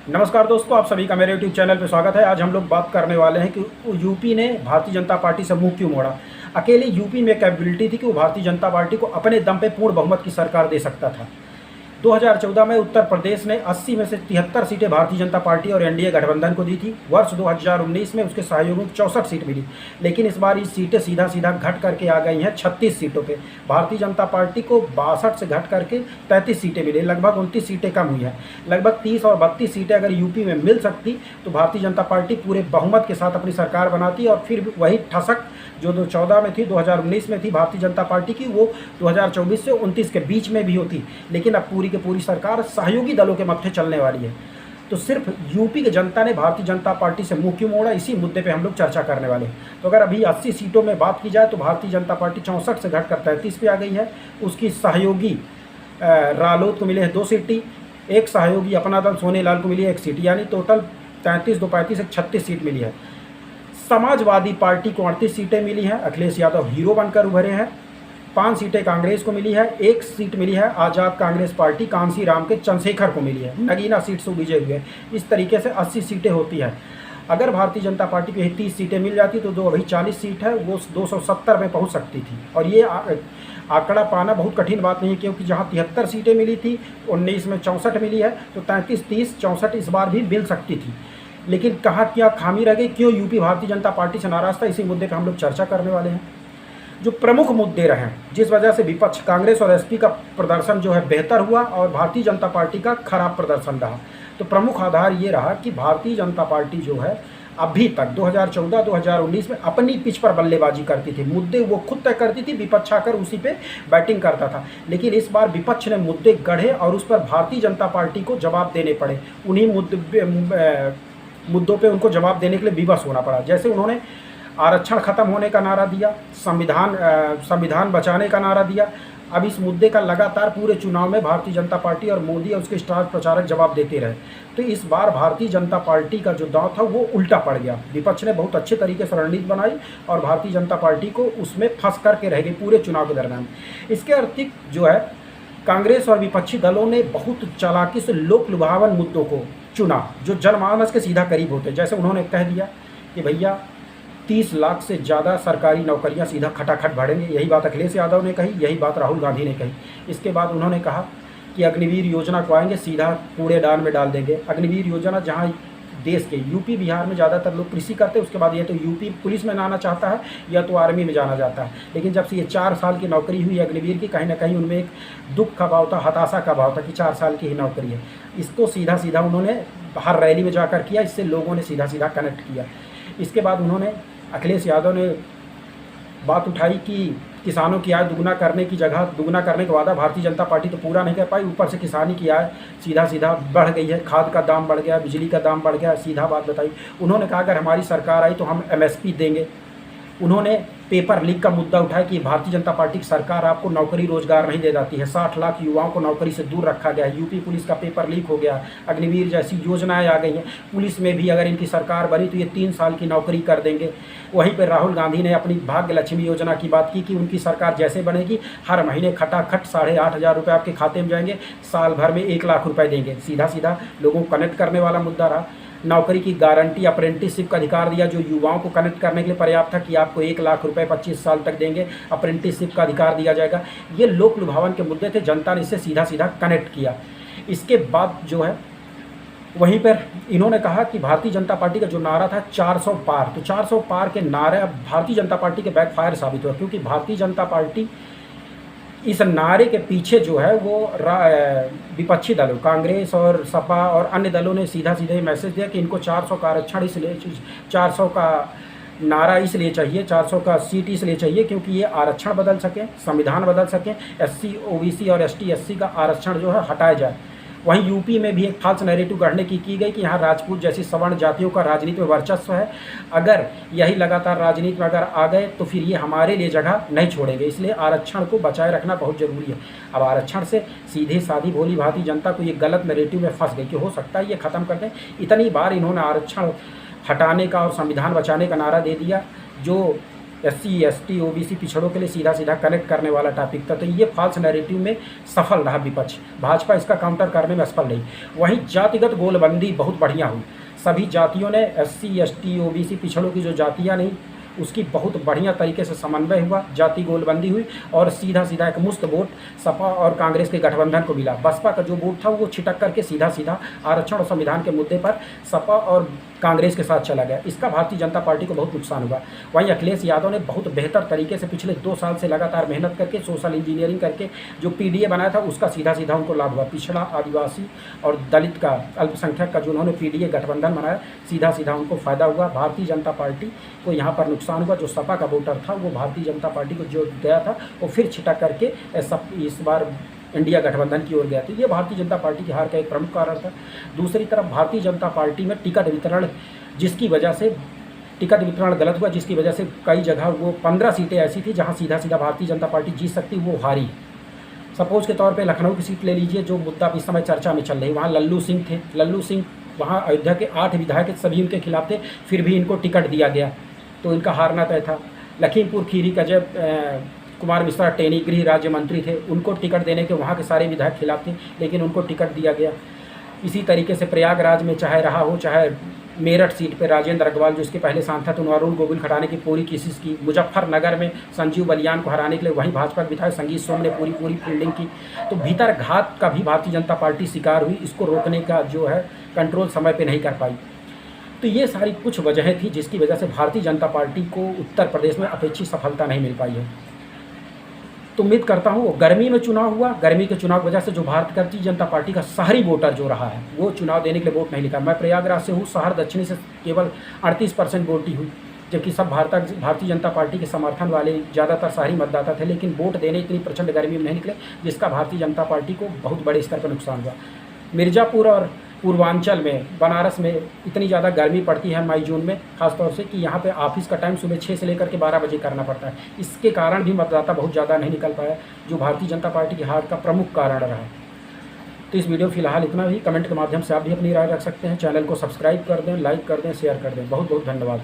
नमस्कार दोस्तों, आप सभी का मेरे यूट्यूब चैनल पर स्वागत है। आज हम लोग बात करने वाले हैं कि यूपी ने भारतीय जनता पार्टी से मुंह क्यों मोड़ा। अकेले यूपी में कैपेबिलिटी थी कि वो भारतीय जनता पार्टी को अपने दम पे पूर्ण बहुमत की सरकार दे सकता था। 2014 में उत्तर प्रदेश ने 80 में से 73 सीटें भारतीय जनता पार्टी और एनडीए गठबंधन को दी थी। वर्ष 2019 में उसके सहयोगी को 64 सीट मिली, लेकिन इस बार ये सीटें सीधा सीधा घट करके आ गई हैं 36 सीटों पे। भारतीय जनता पार्टी को 62 से घट करके 33 सीटें मिली, लगभग 29 सीटें कम हुई हैं। लगभग 30 और 32 सीटें अगर यूपी में मिल सकती तो भारतीय जनता पार्टी पूरे बहुमत के साथ अपनी सरकार बनाती और फिर वही ठसक जो 2014 में थी, 2019 में थी भारतीय जनता पार्टी की, वो 2024 से 29 के बीच में भी होती। लेकिन अब पूरी की पूरी सरकार सहयोगी दलों के मत्थे चलने वाली है। तो सिर्फ यूपी की जनता ने भारतीय जनता पार्टी से मुंह क्यों मोड़ा, इसी मुद्दे पे हम लोग चर्चा करने वाले हैं। तो अगर अभी 80 सीटों में बात की जाए तो भारतीय जनता पार्टी 64 से घटकर 33 पे आ गई है। उसकी सहयोगी रालोद को मिले हैं 2 सीटें, एक सहयोगी अपना दल सोनेलाल को मिली है 1 सीट, यानी टोटल 33, 2 35, 36 सीट मिली है। समाजवादी पार्टी को 38 सीटें मिली हैं, अखिलेश यादव हीरो बनकर उभरे हैं। 5 सीटें कांग्रेस को मिली है, 1 सीट मिली है आज़ाद कांग्रेस पार्टी कांसी राम के चंद्रशेखर को मिली है। नगीना सीट से विजय हुए। इस तरीके से 80 सीटें होती हैं। अगर भारतीय जनता पार्टी को 30 सीटें मिल जाती तो जो अभी 40 सीट है वो 270 में पहुंच सकती थी। और ये आंकड़ा पाना बहुत कठिन बात नहीं है, क्योंकि जहां 73 सीटें मिली थी 19 में 64 मिली है, तो 33, 30, 64 इस बार भी मिल सकती थी। लेकिन कहाँ क्या खामी रह गई, क्यों यूपी भारतीय जनता पार्टी से नाराज था, इसी मुद्दे पर हम लोग चर्चा करने वाले हैं। जो प्रमुख मुद्दे रहे जिस वजह से विपक्ष कांग्रेस और एसपी का प्रदर्शन जो है बेहतर हुआ और भारतीय जनता पार्टी का खराब प्रदर्शन रहा, तो प्रमुख आधार ये रहा कि भारतीय जनता पार्टी जो है अभी तक 2014-2019 में अपनी पिच पर बल्लेबाजी करती थी। मुद्दे वो खुद तय करती थी, विपक्ष आकर उसी पे बैटिंग करता था। लेकिन इस बार विपक्ष ने मुद्दे गढ़े और उस पर भारतीय जनता पार्टी को जवाब देने पड़े। उन्हीं मुद्दों पे उनको जवाब देने के लिए विवश होना पड़ा। जैसे उन्होंने आरक्षण खत्म होने का नारा दिया, संविधान बचाने का नारा दिया। अब इस मुद्दे का लगातार पूरे चुनाव में भारतीय जनता पार्टी और मोदी और उसके स्टार प्रचारक जवाब देते रहे। तो इस बार भारतीय जनता पार्टी का जो दांव था वो उल्टा पड़ गया। विपक्ष ने बहुत अच्छे तरीके से रणनीति बनाई और भारतीय जनता पार्टी को उसमें फंस करके रह गई पूरे चुनाव के दरमियान। इसके अतिरिक्त जो है कांग्रेस और विपक्षी दलों ने बहुत चालाकी से लोक लुभावन मुद्दों को चुना जो जनमानस के सीधा करीब होते। जैसे उन्होंने कह दिया कि भैया 30 लाख से ज़्यादा सरकारी नौकरियां सीधा खटाखट बढ़ेंगे। यही बात अखिलेश यादव ने कही, यही बात राहुल गांधी ने कही। इसके बाद उन्होंने कहा कि अग्निवीर योजना को आएंगे सीधा कूड़ेदान में डाल देंगे। अग्निवीर योजना जहां देश के यूपी बिहार में ज़्यादातर लोग कृषि करते हैं, उसके बाद ये तो यूपी पुलिस में जाना चाहता है या तो आर्मी में जाना चाहता है। लेकिन जब से ये 4 साल की नौकरी हुई अग्निवीर की, कहीं ना कहीं उनमें एक दुख का भाव था, हताशा का भाव था कि 4 साल की ही नौकरी है। इसको सीधा सीधा उन्होंने हर रैली में जाकर किया, इससे लोगों ने सीधा सीधा कनेक्ट किया। इसके बाद उन्होंने अखिलेश यादव ने बात उठाई कि किसानों की आय दुगना करने की जगह दुगना करने का वादा भारतीय जनता पार्टी तो पूरा नहीं कर पाई, ऊपर से किसानी की आय सीधा सीधा बढ़ गई है। खाद का दाम बढ़ गया, बिजली का दाम बढ़ गया, सीधा बात बताई। उन्होंने कहा अगर हमारी सरकार आई तो हम एमएसपी देंगे। उन्होंने पेपर लीक का मुद्दा उठाया कि भारतीय जनता पार्टी की सरकार आपको नौकरी रोजगार नहीं दे जाती है। 60 लाख युवाओं को नौकरी से दूर रखा गया है। यूपी पुलिस का पेपर लीक हो गया, अग्निवीर जैसी योजनाएं आ गई हैं। पुलिस में भी अगर इनकी सरकार बनी तो ये 3 साल की नौकरी कर देंगे। वहीं पर राहुल गांधी ने अपनी भाग्य लक्ष्मी योजना की बात की कि उनकी सरकार जैसे बनेगी हर महीने खटाखट 8,500 रुपये आपके खाते में जाएंगे, साल भर में 1 लाख रुपये देंगे। सीधा सीधा लोगों को कनेक्ट करने वाला मुद्दा रहा। नौकरी की गारंटी, अप्रेंटिसशिप का अधिकार दिया जो युवाओं को कनेक्ट करने के लिए पर्याप्त था कि आपको 1 लाख रुपए 25 साल तक देंगे, अप्रेंटिसशिप का अधिकार दिया जाएगा। ये लोक लुभावन के मुद्दे थे, जनता ने इससे सीधा सीधा कनेक्ट किया। इसके बाद जो है वहीं पर इन्होंने कहा कि भारतीय जनता पार्टी का जो नारा था 400 पार, तो 400 पार के नारे अब भारतीय जनता पार्टी के बैकफायर साबित हुआ, क्योंकि भारतीय जनता पार्टी इस नारे के पीछे जो है वो विपक्षी दलों कांग्रेस और सपा और अन्य दलों ने सीधा सीधा मैसेज दिया कि इनको 400 का आरक्षण इसलिए 400 का नारा इसलिए चाहिए, 400 का सीट इसलिए चाहिए क्योंकि ये आरक्षण बदल सकें, संविधान बदल सकें, एससी ओबीसी और एसटी एससी का आरक्षण जो है हटाया जाए। वहीं यूपी में भी एक फाल्स नैरेटिव गढ़ने की गई कि यहाँ राजपूत जैसी सवर्ण जातियों का राजनीति में वर्चस्व है। अगर यही लगातार राजनीति में अगर आ गए तो फिर ये हमारे लिए जगह नहीं छोड़ेंगे, इसलिए आरक्षण को बचाए रखना बहुत ज़रूरी है। अब आरक्षण से सीधे साधी भोली भांति जनता को ये गलत नैरेटिव में फंस गई कि हो सकता है ये ख़त्म कर दें। इतनी बार इन्होंने आरक्षण हटाने का और संविधान बचाने का नारा दे दिया, जो SC ST OBC पिछड़ों के लिए सीधा सीधा कनेक्ट करने वाला टॉपिक था। तो ये फॉल्स नैरेटिव में सफल रहा विपक्ष, भाजपा इसका काउंटर करने में असफल रही। वहीं जातिगत गोलबंदी बहुत बढ़िया हुई, सभी जातियों ने SC ST OBC पिछड़ों की जो जातियाँ नहीं उसकी बहुत बढ़िया तरीके से समन्वय हुआ, जाति गोलबंदी हुई और सीधा सीधा एक मुश्त वोट सपा और कांग्रेस के गठबंधन को मिला। बसपा का जो वोट था वो छिटक करके सीधा सीधा आरक्षण और संविधान के मुद्दे पर सपा और कांग्रेस के साथ चला गया। इसका भारतीय जनता पार्टी को बहुत नुकसान हुआ। वहीं अखिलेश यादव ने बहुत बेहतर तरीके से पिछले 2 साल से लगातार मेहनत करके सोशल इंजीनियरिंग करके जो PDA बनाया था उसका सीधा सीधा उनको लाभ हुआ। पिछड़ा, आदिवासी और दलित का, अल्पसंख्यक का जो उन्होंने PDA गठबंधन बनाया सीधा सीधा उनको फ़ायदा हुआ। भारतीय जनता पार्टी को यहाँ पर नुकसान हुआ। जो सपा का वोटर था वो भारतीय जनता पार्टी को जो गया था वो फिर छिटक करके इस बार इंडिया गठबंधन की ओर गया। तो ये भारतीय जनता पार्टी की हार का एक प्रमुख कारण था। दूसरी तरफ भारतीय जनता पार्टी में टिकट वितरण, जिसकी वजह से टिकट वितरण गलत हुआ, जिसकी वजह से कई जगह वो 15 सीटें ऐसी थी जहां सीधा सीधा भारतीय जनता पार्टी जीत सकती, वो हारी। सपोज के तौर पे लखनऊ की सीट ले लीजिए, जो मुद्दा इस समय चर्चा में चल रही है। वहाँ लल्लू सिंह थे, लल्लू सिंह वहाँ अयोध्या के 8 विधायक सभी उनके खिलाफ थे, फिर भी इनको टिकट दिया गया, तो इनका हारना तय था। लखीमपुर खीरी का जब कुमार मिश्रा टेनी गृह राज्य मंत्री थे, उनको टिकट देने के वहाँ के सारे विधायक खिलाफ थे, लेकिन उनको टिकट दिया गया। इसी तरीके से प्रयागराज में चाहे रहा हो, चाहे मेरठ सीट पे राजेंद्र अग्रवाल जो इसके पहले सांसद थे, अरुण गोविल खटाने की पूरी कोशिश की। मुजफ्फरनगर में संजीव बलियान को हराने के लिए वहीं भाजपा के विधायक संगीत सोम ने पूरी फील्डिंग की। तो भीतर घात का भी भारतीय जनता पार्टी शिकार हुई, इसको रोकने का जो है कंट्रोल समय पर नहीं कर पाई। तो ये सारी कुछ वजहें थी जिसकी वजह से भारतीय जनता पार्टी को उत्तर प्रदेश में अपेक्षित सफलता नहीं मिल पाई है। तो उम्मीद करता हूँ गर्मी में चुनाव हुआ, गर्मी के चुनाव की वजह से जो भारतीय जनता पार्टी का शहरी वोटर जो रहा है वो चुनाव देने के लिए वोट नहीं लिखा। मैं प्रयागराज से हूँ, शहर दक्षिणी से केवल 38% वोटी हुई, जबकि सब भारतीय जनता पार्टी के समर्थन वाले ज़्यादातर शहरी मतदाता थे, लेकिन वोट देने इतनी प्रचंड गर्मी में नहीं निकले, जिसका भारतीय जनता पार्टी को बहुत बड़े स्तर पर नुकसान हुआ। मिर्ज़ापुर और पूर्वांचल में, बनारस में इतनी ज़्यादा गर्मी पड़ती है मई जून में, खासतौर से कि यहाँ पे ऑफिस का टाइम सुबह 6 से लेकर के 12 बजे करना पड़ता है। इसके कारण भी मतदाता बहुत ज़्यादा नहीं निकल पाया, जो भारतीय जनता पार्टी की हार का प्रमुख कारण रहा। तो इस वीडियो फिलहाल इतना ही। कमेंट के माध्यम से आप भी अपनी राय रख सकते हैं। चैनल को सब्सक्राइब कर दें, लाइक कर दें, शेयर कर दें। बहुत बहुत धन्यवाद।